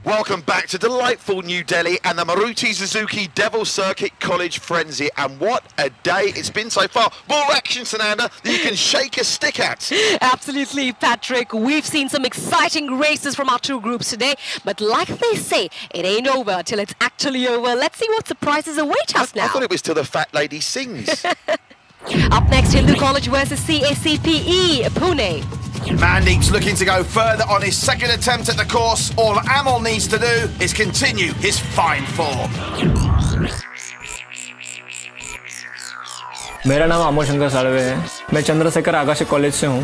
Welcome back to delightful New Delhi and the Maruti Suzuki Devil Circuit College Frenzy. And what a day it's been so far. More action, Sananda, that you can shake a stick at. Absolutely, Patrick. We've seen some exciting races from our two groups today. But like they say, it ain't over till it's actually over. Let's see what surprises await us now. I thought it was till the fat lady sings. Up next, Hindu College versus CACPE, Pune. Mandeep's looking to go further on his second attempt at the course. All Amol needs to do is continue his fine form. मेरा नाम अमोल शंकर साड़वे है। मैं चंद्रशेखर आकाश college से हूँ।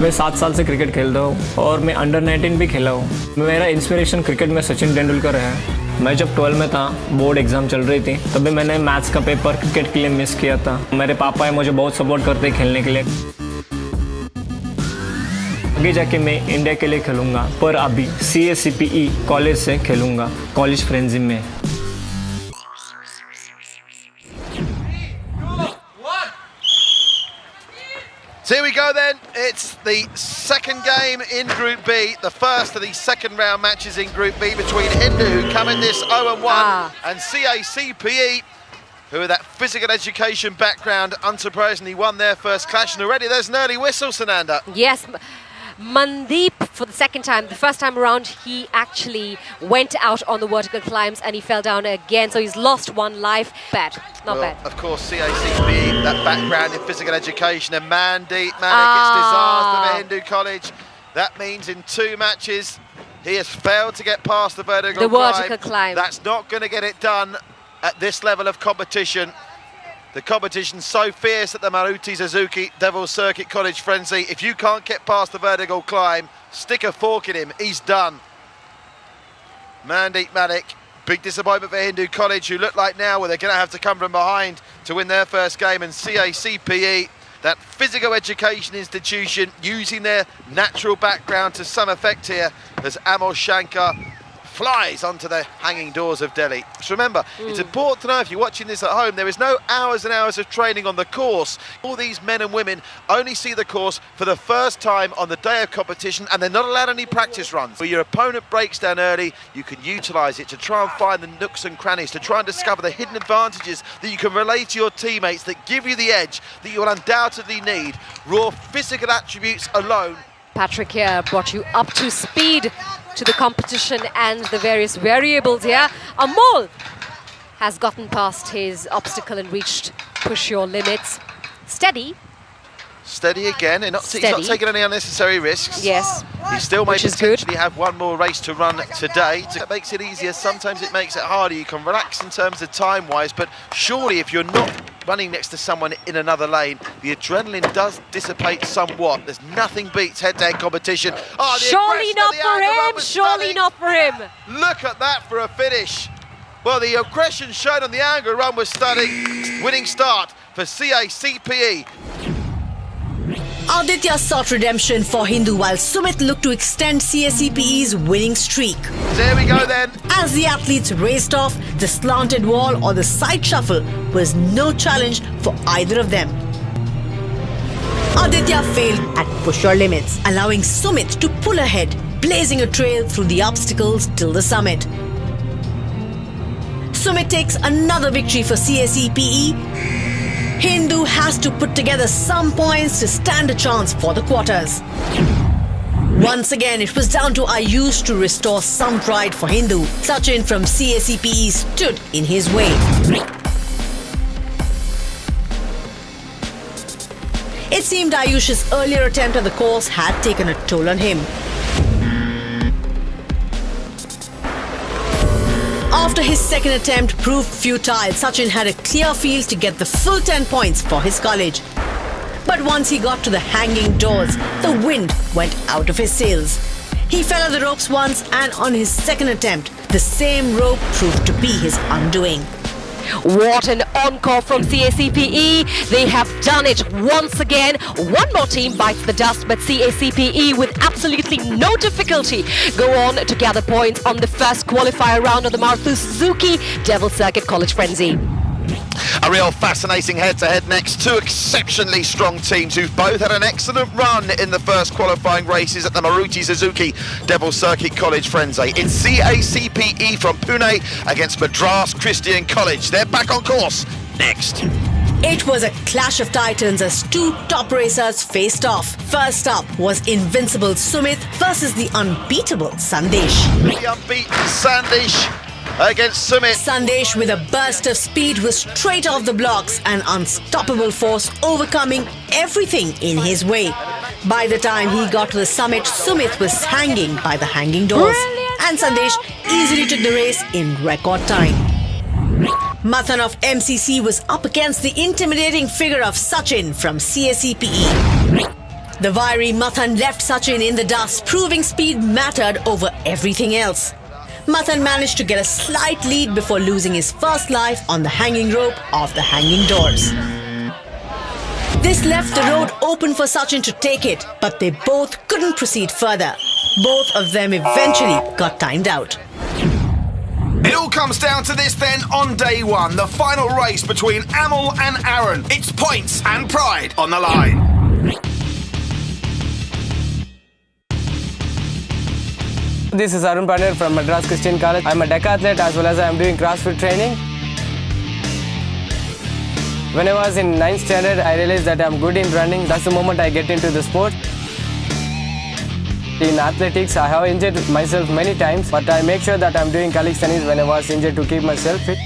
मैं 7 साल से cricket खेलता हूँ और मैं अंडर 19 भी खेला हूँ। मेरा इंस्पिरेशन क्रिकेट में सचिन तेंदुलकर है। मैं जब 12 में था, बोर्ड एग्ज़ाम चल रही थी, तभी मैंने मैथ्स का पेपर क्रिकेट के लिए मिस किया था। मेरे पापा है मुझे बहुत सपोर्ट करते हैं खेलने के लिए। आगे जाके मैं इंडिया के लिए खेलूँगा, पर अभी CACPE कॉलेज से खेलूँगा, कॉलेज फ्रेंजी में। So here we go then, it's the second game in Group B, the first of the second round matches in Group B between Hindu, who come in this 0-1, and CACPE, who with that physical education background, unsurprisingly won their first clash, and already there's an early whistle, Sananda. Yes, Mandeep for the second time. The first time around, he actually went out on the vertical climbs and he fell down again, so he's lost one life. Bad, not bad. Of course, CACPE, that background in physical education, and Mandeep Manik, it's disaster for Hindu College. That means in 2 matches, he has failed to get past the vertical climb. That's not going to get it done at this level of competition. The competition's so fierce at the Maruti Suzuki Devil Circuit College Frenzy. If you can't get past the vertical climb, stick a fork in him, he's done. Mandeep Manik, big disappointment for Hindu College, who look like now they're going to have to come from behind to win their first game. And CACPE, that physical education institution, using their natural background to some effect here, as Amol Shankar flies onto the hanging doors of Delhi. So remember, it's important to know, if you're watching this at home, there is no hours and hours of training on the course. All these men and women only see the course for the first time on the day of competition, and they're not allowed any practice runs. Where your opponent breaks down early, you can utilise it to try and find the nooks and crannies, to try and discover the hidden advantages that you can relay to your teammates that give you the edge that you will undoubtedly need. Raw physical attributes alone. Patrick here brought you up to speed to the competition and the various variables here. Amol has gotten past his obstacle and reached push your limits. Steady again, and he's not taking any unnecessary risks. Yes, he still may potentially have one more race to run today. It makes it easier, sometimes it makes it harder. You can relax in terms of time-wise, but surely if you're not running next to someone in another lane, the adrenaline does dissipate somewhat. There's nothing beats head-to-head competition. Oh, surely not for him, surely not for him. Look at that for a finish. Well, the aggression shown on the angle run was stunning. Winning start for CACPE. Aditya sought redemption for Hindu while Sumit looked to extend CACPE's winning streak. There we go then. As the athletes raced off, the slanted wall or the side shuffle was no challenge for either of them. Aditya failed at push your limits, allowing Sumit to pull ahead, blazing a trail through the obstacles till the summit. Sumit takes another victory for CACPE. Hindu has to put together some points to stand a chance for the quarters. Once again, it was down to Ayush to restore some pride for Hindu. Sachin from CACPE stood in his way. It seemed Ayush's earlier attempt at the course had taken a toll on him. After his second attempt proved futile, Sachin had a clear field to get the full 10 points for his college. But once he got to the hanging doors, the wind went out of his sails. He fell at the ropes once, and on his second attempt, the same rope proved to be his undoing. What an encore from CACPE. They have done it once again. One more team bites the dust, but CACPE with absolutely no difficulty go on to gather points on the first qualifier round of the Maruti Suzuki Devil Circuit College Frenzy. A real fascinating head-to-head next. Two exceptionally strong teams who've both had an excellent run in the first qualifying races at the Maruti Suzuki Devil Circuit College Frenzy. It's CACPE from Pune against Madras Christian College. They're back on course next. It was a clash of titans as two top racers faced off. First up was invincible Sumit versus the unbeatable Sandesh. The unbeaten Sandesh against Sumit. Sandesh, with a burst of speed, was straight off the blocks, an unstoppable force overcoming everything in his way. By the time he got to the summit, Sumit was hanging by the hanging doors. And Sandesh easily took the race in record time. Mathan of MCC was up against the intimidating figure of Sachin from CACPE. The wiry Mathan left Sachin in the dust, proving speed mattered over everything else. Mathan managed to get a slight lead before losing his first life on the hanging rope of the hanging doors. This left the road open for Sachin to take it, but they both couldn't proceed further. Both of them eventually got timed out. It all comes down to this then on day one, the final race between Amol and Aaron. It's points and pride on the line. This is Arun Pandey from Madras Christian College. I'm a decathlete as well as I'm doing CrossFit training. When I was in 9th standard, I realized that I'm good in running. That's the moment I get into the sport. In athletics, I have injured myself many times, but I make sure that I'm doing calisthenics when I was injured to keep myself fit.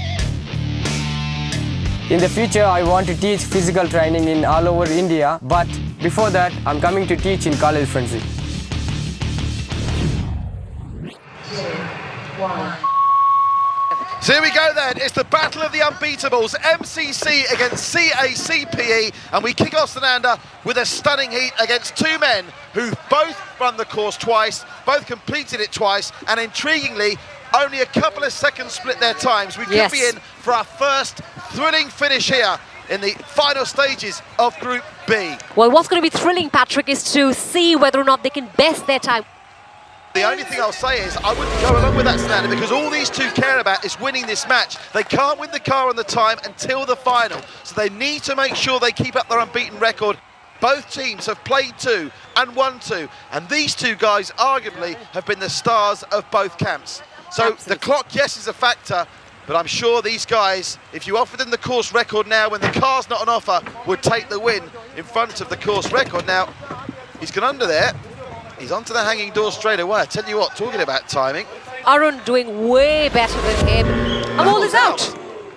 In the future, I want to teach physical training in all over India, but before that, I'm coming to teach in College Frenzy. So here we go then, it's the battle of the unbeatables, MCC against CACPE, and we kick off Sananda with a stunning heat against two men who've both run the course twice, both completed it twice, and intriguingly, only a couple of seconds split their times. We could be in for our first thrilling finish here in the final stages of Group B. Well, what's going to be thrilling, Patrick, is to see whether or not they can best their time. The only thing I'll say is I wouldn't go along with that standard because all these two care about is winning this match. They can't win the car on the time until the final, so they need to make sure they keep up their unbeaten record. Both teams have played two and won two, and these two guys arguably have been the stars of both camps. So the clock, yes, is a factor, but I'm sure these guys, if you offer them the course record now when the car's not on offer, would take the win in front of the course record. Now, he's gone under there. He's onto the hanging door straight away. I tell you what, talking about timing. Arun doing way better than him. Amol is out.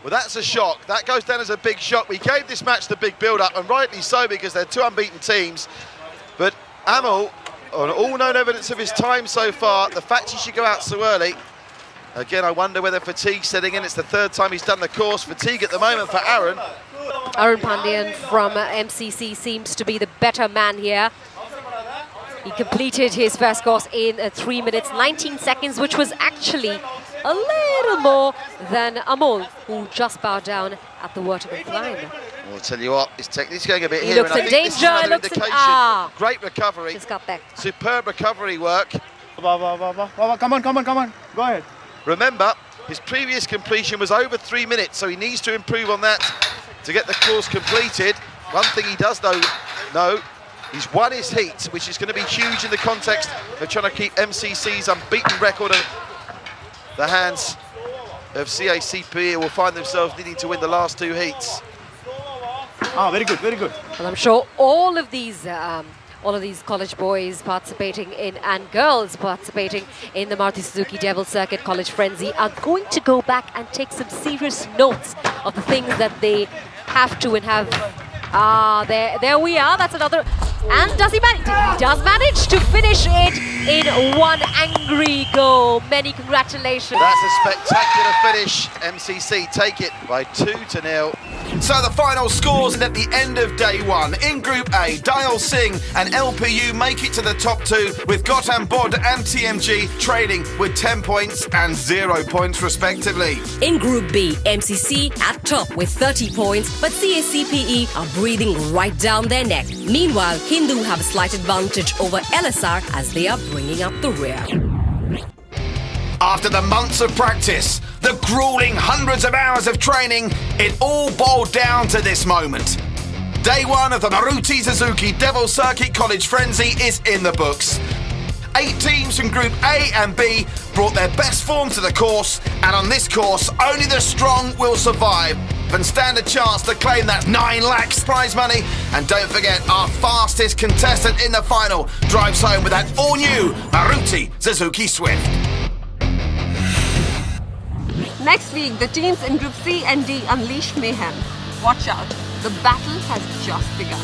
Well, that's a shock. That goes down as a big shock. We gave this match the big build-up, and rightly so, because they're two unbeaten teams. But Amol, on all known evidence of his time so far, the fact he should go out so early, again, I wonder whether fatigue's setting in. It's the third time he's done the course. Fatigue at the moment for Aaron. Arun Pandyan from MCC seems to be the better man here. He completed his first course in 3 minutes 19 seconds, which was actually a little more than Amol, who just bowed down at the vertical climb. I'll tell you what, his technique's going a bit He here. looks and I in think this is danger, another looks in... indication. Great recovery. Just got there. Superb recovery work. Come on. Go ahead. Remember, his previous completion was over 3 minutes, so he needs to improve on that to get the course completed. One thing he does know, he's won his heat, which is going to be huge in the context of trying to keep MCC's unbeaten record in the hands of CACPE, who will find themselves needing to win the last two heats. Very good. Well, I'm sure all of these college boys participating in and girls participating in the Maruti Suzuki Devil Circuit College Frenzy are going to go back and take some serious notes of the things that they have to and have. There we are. That's another. And does he manage? He does manage to finish it in one angry go. Many congratulations. That's a spectacular finish. MCC take it by 2-0. So the final scores at the end of day one. In Group A, Dayal Singh and LPU make it to the top two, with Gautam Bodh and TMG trading with 10 points and 0 points respectively. In Group B, MCC at top with 30 points, but CACPE are breathing right down their neck. Meanwhile, Hindu have a slight advantage over LSR as they are bringing up the rear. After the months of practice, the grueling hundreds of hours of training, it all boiled down to this moment. Day one of the Maruti Suzuki Devil Circuit College Frenzy is in the books. 8 teams from Group A and B brought their best form to the course, and on this course, only the strong will survive and stand a chance to claim that 9 lakhs prize money. And don't forget, our fastest contestant in the final drives home with that all-new Maruti Suzuki Swift. Next week, the teams in Group C and D unleash mayhem. Watch out, the battle has just begun.